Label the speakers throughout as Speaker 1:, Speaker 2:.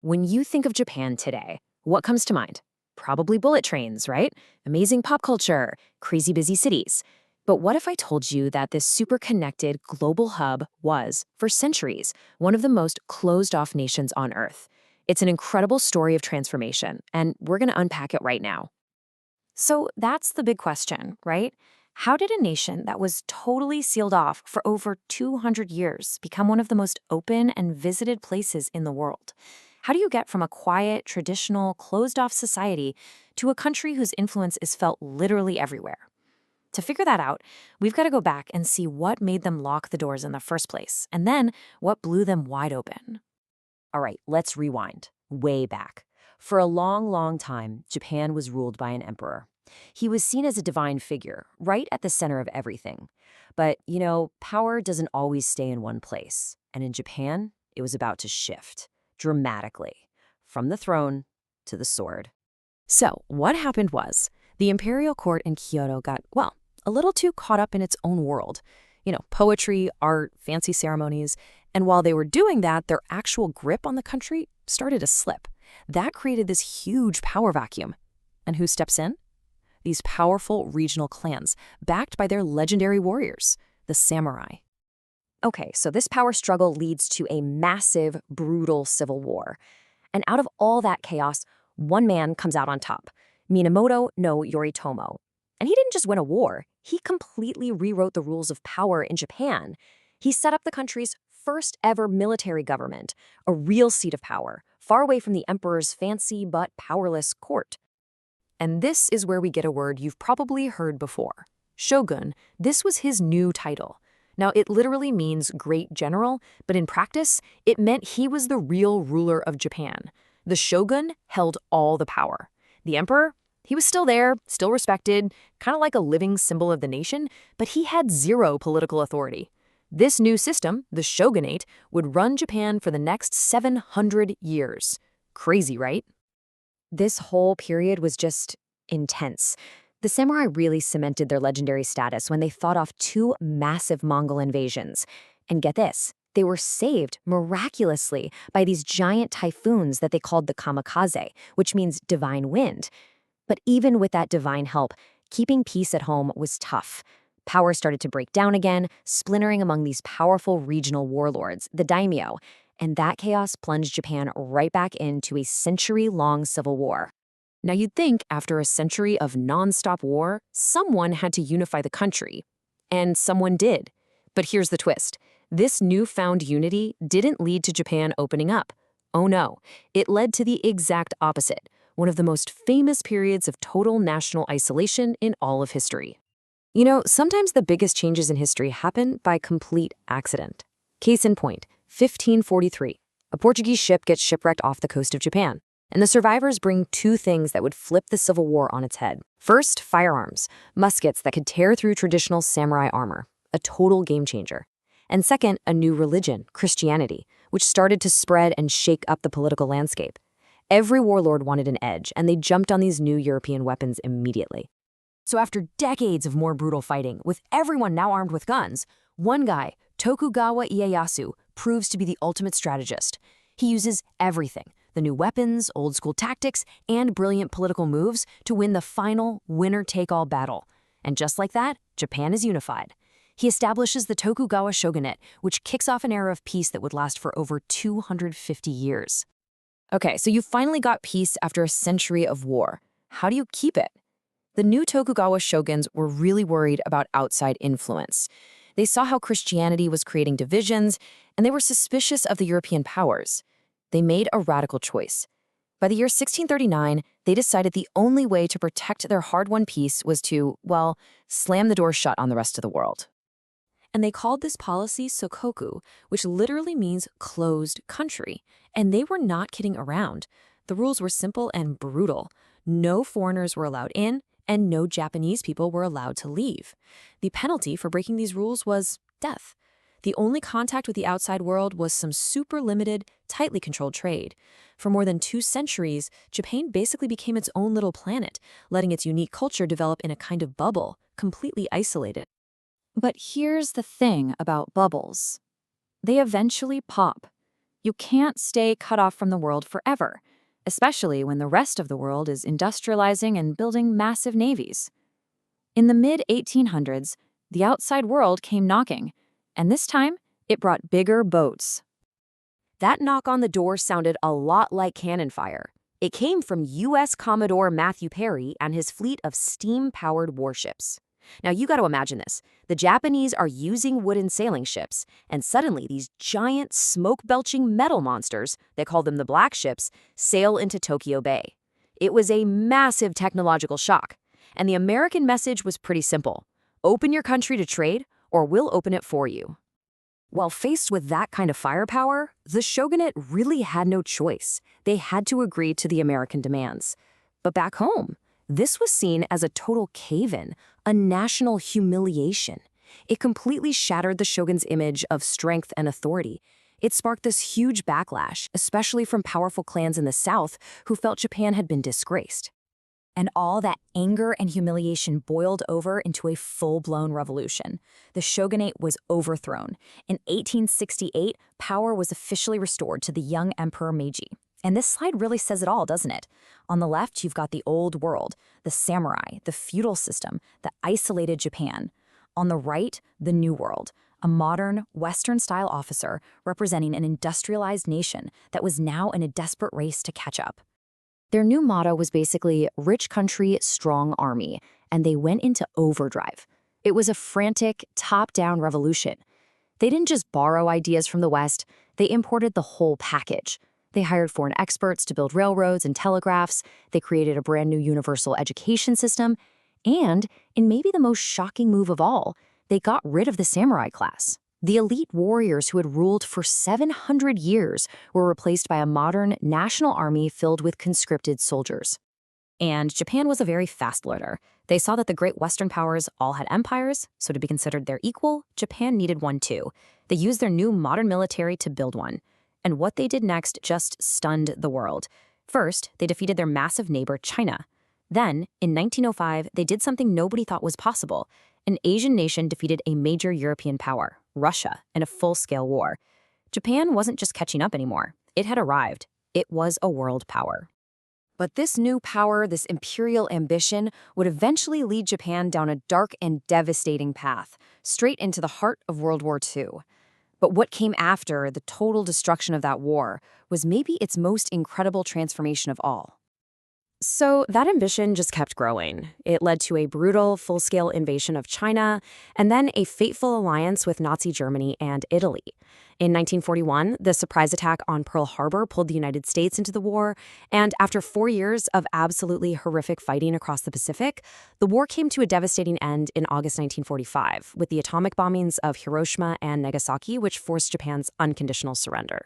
Speaker 1: When you think of Japan today, what comes to mind? Probably bullet trains, right? Amazing pop culture, crazy busy cities. But what if I told you that this super connected global hub was, for centuries, one of the most closed off nations on Earth? It's an incredible story of transformation, and we're going to unpack it right now.
Speaker 2: So that's the big question, right? How did a nation that was totally sealed off for over 200 years become one of the most open and visited places in the world? How do you get from a quiet, traditional, closed off society to a country whose influence is felt literally everywhere? To figure that out, we've got to go back and see what made them lock the doors in the first place, and then what blew them wide open.
Speaker 1: All right, let's rewind. Way back. For a long, long time, Japan was ruled by an emperor. He was seen as a divine figure, right at the center of everything. But, power doesn't always stay in one place. And in Japan, it was about to shift, dramatically, from the throne to the sword. So, what happened was, the Imperial Court in Kyoto got, well, a little too caught up in its own world. Poetry, art, fancy ceremonies. And while they were doing that, their actual grip on the country started to slip. That created this huge power vacuum. And who steps in? These powerful regional clans, backed by their legendary warriors, the samurai. Okay, so this power struggle leads to a massive, brutal civil war. And out of all that chaos, one man comes out on top, Minamoto no Yoritomo. And he didn't just win a war, he completely rewrote the rules of power in Japan. He set up the country's first ever military government, a real seat of power, far away from the emperor's fancy but powerless court. And this is where we get a word you've probably heard before. Shogun, this was his new title. Now, it literally means great general, but in practice, it meant he was the real ruler of Japan. The shogun held all the power. The emperor, he was still there, still respected, kind of like a living symbol of the nation, but he had zero political authority. This new system, the shogunate, would run Japan for the next 700 years. Crazy, right? This whole period was just intense. The samurai really cemented their legendary status when they fought off two massive Mongol invasions. And get this, they were saved miraculously by these giant typhoons that they called the kamikaze, which means divine wind. But even with that divine help, keeping peace at home was tough. Power started to break down again, splintering among these powerful regional warlords, the daimyo, and that chaos plunged Japan right back into a century-long civil war. Now you'd think after a century of non-stop war, someone had to unify the country. And someone did. But here's the twist. This newfound unity didn't lead to Japan opening up. Oh no, it led to the exact opposite, one of the most famous periods of total national isolation in all of history. Sometimes the biggest changes in history happen by complete accident. Case in point, 1543. A Portuguese ship gets shipwrecked off the coast of Japan, and the survivors bring two things that would flip the Civil War on its head. First, firearms, muskets that could tear through traditional samurai armor, a total game changer. And second, a new religion, Christianity, which started to spread and shake up the political landscape. Every warlord wanted an edge, and they jumped on these new European weapons immediately. So after decades of more brutal fighting, with everyone now armed with guns, one guy, Tokugawa Ieyasu, proves to be the ultimate strategist. He uses everything, the new weapons, old-school tactics, and brilliant political moves to win the final winner-take-all battle. And just like that, Japan is unified. He establishes the Tokugawa Shogunate, which kicks off an era of peace that would last for over 250 years. Okay, so you finally got peace after a century of war. How do you keep it? The new Tokugawa shoguns were really worried about outside influence. They saw how Christianity was creating divisions, and they were suspicious of the European powers. They made a radical choice. By the year 1639, they decided the only way to protect their hard-won peace was to, well, slam the door shut on the rest of the world. And they called this policy Sokoku, which literally means closed country. And they were not kidding around. The rules were simple and brutal. No foreigners were allowed in, and no Japanese people were allowed to leave. The penalty for breaking these rules was death. The only contact with the outside world was some super limited, tightly controlled trade. For more than 2 centuries, Japan basically became its own little planet, letting its unique culture develop in a kind of bubble, completely isolated.
Speaker 2: But here's the thing about bubbles. They eventually pop. You can't stay cut off from the world forever, especially when the rest of the world is industrializing and building massive navies. In the mid-1800s, the outside world came knocking, and this time, it brought bigger boats.
Speaker 1: That knock on the door sounded a lot like cannon fire. It came from U.S. Commodore Matthew Perry and his fleet of steam-powered warships. Now, you got to imagine this. The Japanese are using wooden sailing ships, and suddenly these giant, smoke-belching metal monsters, they call them the Black Ships, sail into Tokyo Bay. It was a massive technological shock, and the American message was pretty simple. Open your country to trade, or we'll open it for you. While faced with that kind of firepower, the shogunate really had no choice. They had to agree to the American demands. But back home, this was seen as a total cave-in, a national humiliation. It completely shattered the shogun's image of strength and authority. It sparked this huge backlash, especially from powerful clans in the south who felt Japan had been disgraced. And all that anger and humiliation boiled over into a full-blown revolution. The shogunate was overthrown. In 1868, power was officially restored to the young Emperor Meiji. And this slide really says it all, doesn't it? On the left, you've got the old world, the samurai, the feudal system, the isolated Japan. On the right, the new world, a modern, Western-style officer representing an industrialized nation that was now in a desperate race to catch up. Their new motto was basically, rich country, strong army, and they went into overdrive. It was a frantic, top-down revolution. They didn't just borrow ideas from the West, they imported the whole package. They hired foreign experts to build railroads and telegraphs, they created a brand new universal education system, and, in maybe the most shocking move of all, they got rid of the samurai class. The elite warriors who had ruled for 700 years were replaced by a modern national army filled with conscripted soldiers. And Japan was a very fast learner. They saw that the great Western powers all had empires, so to be considered their equal, Japan needed one too. They used their new modern military to build one. And what they did next just stunned the world. First, they defeated their massive neighbor, China. Then, in 1905, they did something nobody thought was possible. An Asian nation defeated a major European power, Russia, in a full-scale war. Japan wasn't just catching up anymore. It had arrived. It was a world power. But this new power, this imperial ambition, would eventually lead Japan down a dark and devastating path, straight into the heart of World War II. But what came after the total destruction of that war was maybe its most incredible transformation of all. So that ambition just kept growing. It led to a brutal, full-scale invasion of China, and then a fateful alliance with Nazi Germany and Italy. In 1941, the surprise attack on Pearl Harbor pulled the United States into the war, and after 4 years of absolutely horrific fighting across the Pacific, the war came to a devastating end in August 1945, with the atomic bombings of Hiroshima and Nagasaki, which forced Japan's unconditional surrender.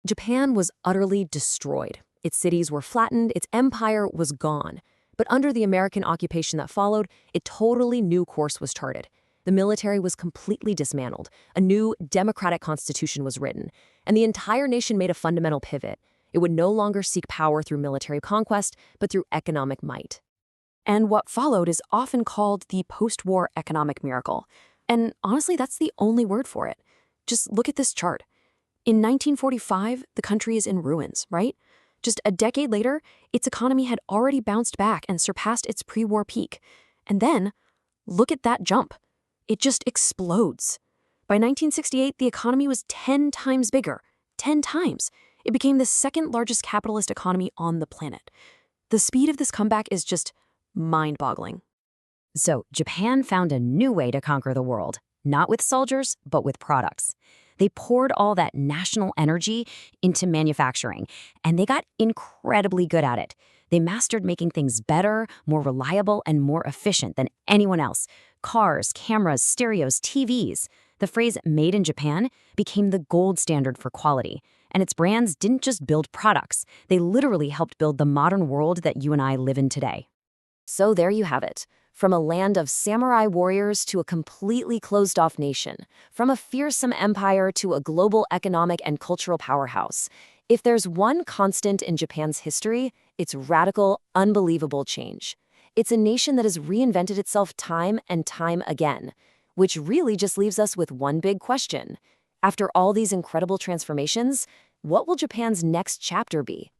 Speaker 1: Japan was utterly destroyed. Its cities were flattened, its empire was gone. But under the American occupation that followed, a totally new course was charted. The military was completely dismantled, a new democratic constitution was written, and the entire nation made a fundamental pivot. It would no longer seek power through military conquest, but through economic might. And what followed is often called the post-war economic miracle. And honestly, that's the only word for it. Just look at this chart. In 1945, the country is in ruins, right? Just a decade later, its economy had already bounced back and surpassed its pre-war peak. And then, look at that jump. It just explodes. By 1968, the economy was 10 times bigger. 10 times. It became the second largest capitalist economy on the planet. The speed of this comeback is just mind-boggling. So, Japan found a new way to conquer the world. Not with soldiers, but with products. They poured all that national energy into manufacturing, and they got incredibly good at it. They mastered making things better, more reliable, and more efficient than anyone else. Cars, cameras, stereos, TVs. The phrase "made in Japan" became the gold standard for quality. And its brands didn't just build products. They literally helped build the modern world that you and I live in today. So there you have it. From a land of samurai warriors to a completely closed-off nation, from a fearsome empire to a global economic and cultural powerhouse. If there's one constant in Japan's history, it's radical, unbelievable change. It's a nation that has reinvented itself time and time again, which really just leaves us with one big question. After all these incredible transformations, What will Japan's next chapter be?